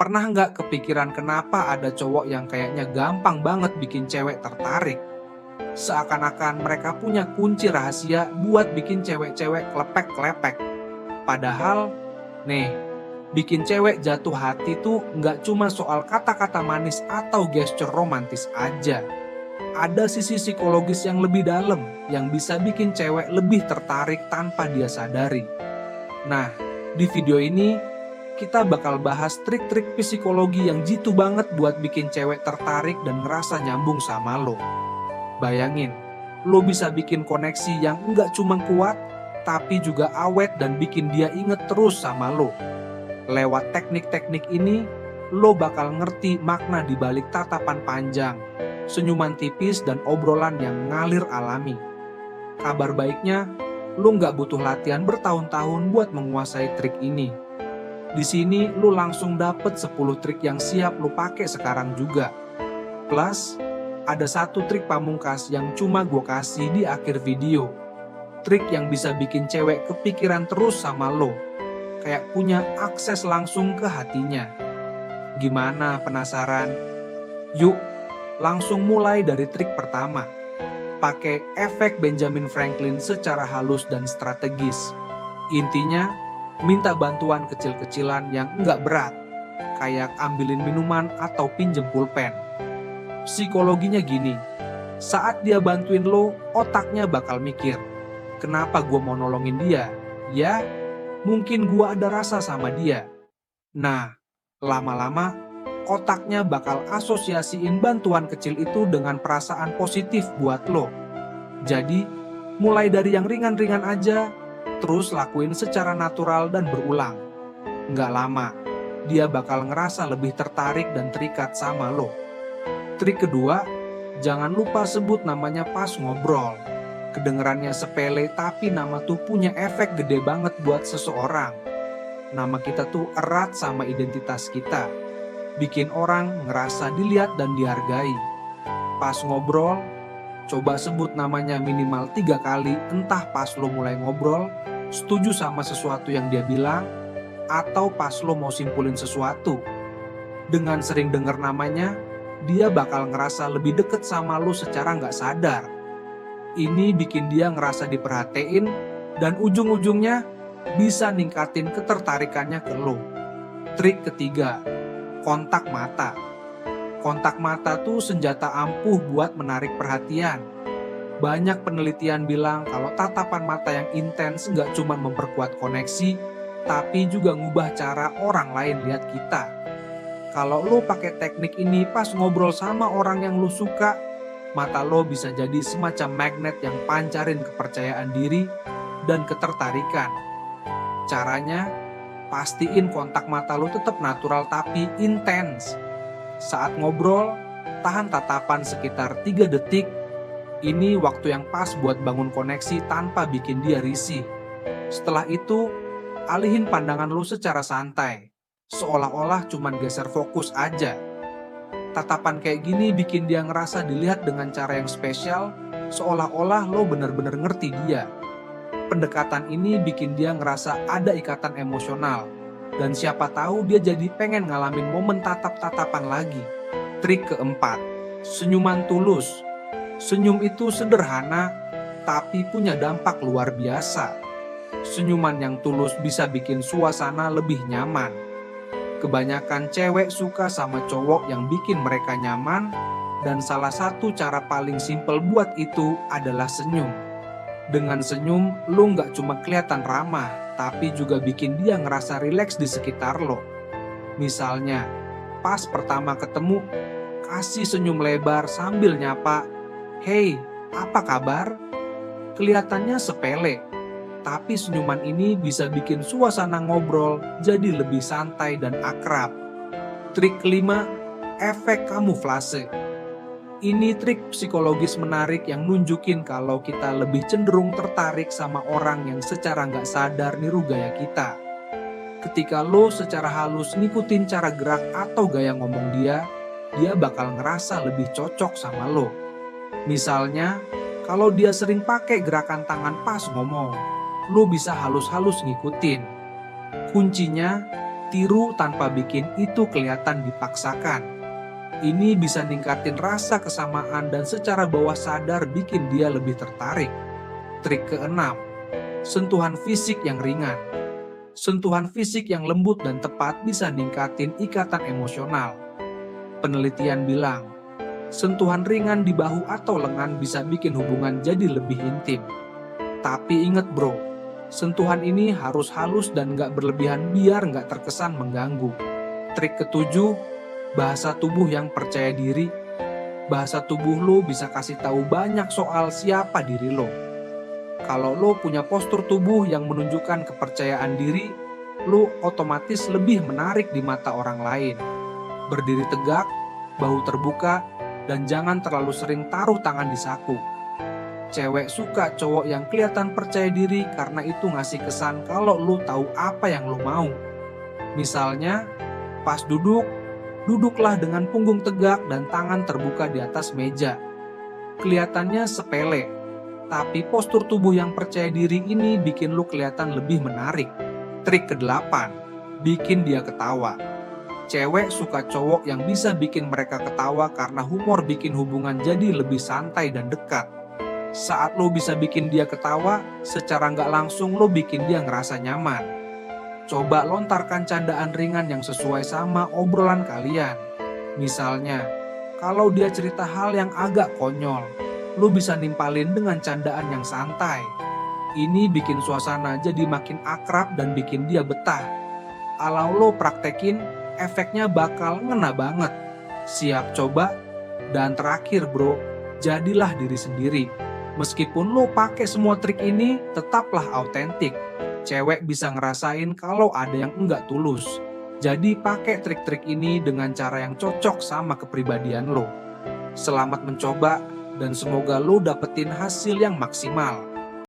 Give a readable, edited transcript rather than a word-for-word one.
Pernah nggak kepikiran kenapa ada cowok yang kayaknya gampang banget bikin cewek tertarik? Seakan-akan mereka punya kunci rahasia buat bikin cewek-cewek klepek-klepek. Padahal, nih, bikin cewek jatuh hati tuh nggak cuma soal kata-kata manis atau gesture romantis aja. Ada sisi psikologis yang lebih dalam yang bisa bikin cewek lebih tertarik tanpa dia sadari. Nah, di video ini kita bakal bahas trik-trik psikologi yang jitu banget buat bikin cewek tertarik dan ngerasa nyambung sama lo. Bayangin, lo bisa bikin koneksi yang nggak cuma kuat, tapi juga awet dan bikin dia inget terus sama lo. Lewat teknik-teknik ini, lo bakal ngerti makna di balik tatapan panjang, senyuman tipis dan obrolan yang ngalir alami. Kabar baiknya, lo nggak butuh latihan bertahun-tahun buat menguasai trik ini. Di sini lo langsung dapet 10 trik yang siap lo pakai sekarang juga. Plus, ada satu trik pamungkas yang cuma gue kasih di akhir video. Trik yang bisa bikin cewek kepikiran terus sama lo. Kayak punya akses langsung ke hatinya. Gimana, penasaran? Yuk, langsung mulai dari trik pertama. Pakai efek Benjamin Franklin secara halus dan strategis. Intinya, minta bantuan kecil-kecilan yang nggak berat. Kayak ambilin minuman atau pinjem pulpen. Psikologinya gini, saat dia bantuin lo, otaknya bakal mikir, kenapa gue mau nolongin dia? Ya, mungkin gue ada rasa sama dia. Nah, lama-lama otaknya bakal asosiasiin bantuan kecil itu dengan perasaan positif buat lo. Jadi, mulai dari yang ringan-ringan aja, terus lakuin secara natural dan berulang. Nggak lama, dia bakal ngerasa lebih tertarik dan terikat sama lo. Trik kedua, jangan lupa sebut namanya pas ngobrol. Kedengerannya sepele tapi nama tuh punya efek gede banget buat seseorang. Nama kita tuh erat sama identitas kita. Bikin orang ngerasa dilihat dan dihargai. Pas ngobrol, coba sebut namanya minimal 3 kali, entah pas lo mulai ngobrol, setuju sama sesuatu yang dia bilang, atau pas lo mau simpulin sesuatu. Dengan sering denger namanya, dia bakal ngerasa lebih deket sama lo secara nggak sadar. Ini bikin dia ngerasa diperhatiin dan ujung-ujungnya bisa ningkatin ketertarikannya ke lo. Trik ketiga, kontak mata. Kontak mata tuh senjata ampuh buat menarik perhatian. Banyak penelitian bilang kalau tatapan mata yang intens nggak cuma memperkuat koneksi, tapi juga ngubah cara orang lain lihat kita. Kalau lo pakai teknik ini pas ngobrol sama orang yang lo suka, mata lo bisa jadi semacam magnet yang pancarin kepercayaan diri dan ketertarikan. Caranya, pastiin kontak mata lo tetap natural tapi intens. Saat ngobrol, tahan tatapan sekitar 3 detik. Ini waktu yang pas buat bangun koneksi tanpa bikin dia risih. Setelah itu, alihin pandangan lo secara santai. Seolah-olah cuman geser fokus aja. Tatapan kayak gini bikin dia ngerasa dilihat dengan cara yang spesial, seolah-olah lo bener-bener ngerti dia. Pendekatan ini bikin dia ngerasa ada ikatan emosional, dan siapa tahu dia jadi pengen ngalamin momen tatap-tatapan lagi. Trik keempat, senyuman tulus. Senyum itu sederhana, tapi punya dampak luar biasa. Senyuman yang tulus bisa bikin suasana lebih nyaman. Kebanyakan cewek suka sama cowok yang bikin mereka nyaman, dan salah satu cara paling simpel buat itu adalah senyum. Dengan senyum, lo nggak cuma kelihatan ramah, tapi juga bikin dia ngerasa rileks di sekitar lo. Misalnya, pas pertama ketemu, kasih senyum lebar sambil nyapa, "Hey, apa kabar?" Kelihatannya sepele, tapi senyuman ini bisa bikin suasana ngobrol jadi lebih santai dan akrab. Trik kelima, efek kamuflase. Ini trik psikologis menarik yang nunjukin kalau kita lebih cenderung tertarik sama orang yang secara nggak sadar niru gaya kita. Ketika lo secara halus ngikutin cara gerak atau gaya ngomong dia bakal ngerasa lebih cocok sama lo. Misalnya, kalau dia sering pakai gerakan tangan pas ngomong, lo bisa halus-halus ngikutin. Kuncinya, Tiru tanpa bikin itu kelihatan dipaksakan. Ini bisa ningkatin rasa kesamaan dan secara bawah sadar bikin dia lebih tertarik. Trik keenam, sentuhan fisik yang ringan. Sentuhan fisik yang lembut dan tepat bisa ningkatin ikatan emosional. Penelitian bilang, sentuhan ringan di bahu atau lengan bisa bikin hubungan jadi lebih intim. Tapi inget bro, sentuhan ini harus halus dan gak berlebihan biar gak terkesan mengganggu. Trik ketujuh, bahasa tubuh yang percaya diri. Bahasa tubuh lo bisa kasih tahu banyak soal siapa diri lo. Kalau lo punya postur tubuh yang menunjukkan kepercayaan diri, lo otomatis lebih menarik di mata orang lain. Berdiri tegak, bahu terbuka, dan jangan terlalu sering taruh tangan di saku. Cewek suka cowok yang kelihatan percaya diri karena itu ngasih kesan kalau lo tahu apa yang lo mau. Misalnya, pas duduk, duduklah dengan punggung tegak dan tangan terbuka di atas meja. Kelihatannya sepele, tapi postur tubuh yang percaya diri ini bikin lo kelihatan lebih menarik. Trik ke-8, bikin dia ketawa. Cewek suka cowok yang bisa bikin mereka ketawa karena humor bikin hubungan jadi lebih santai dan dekat. Saat lo bisa bikin dia ketawa, secara nggak langsung lo bikin dia ngerasa nyaman. Coba lontarkan candaan ringan yang sesuai sama obrolan kalian. Misalnya, kalau dia cerita hal yang agak konyol, lo bisa nimpalin dengan candaan yang santai. Ini bikin suasana jadi makin akrab dan bikin dia betah. Kalau lo praktekin, efeknya bakal ngena banget. Siap coba? Dan terakhir bro, jadilah diri sendiri. Meskipun lo pakai semua trik ini, tetaplah autentik. Cewek bisa ngerasain kalau ada yang enggak tulus. Jadi pakai trik-trik ini dengan cara yang cocok sama kepribadian lo. Selamat mencoba dan semoga lo dapetin hasil yang maksimal.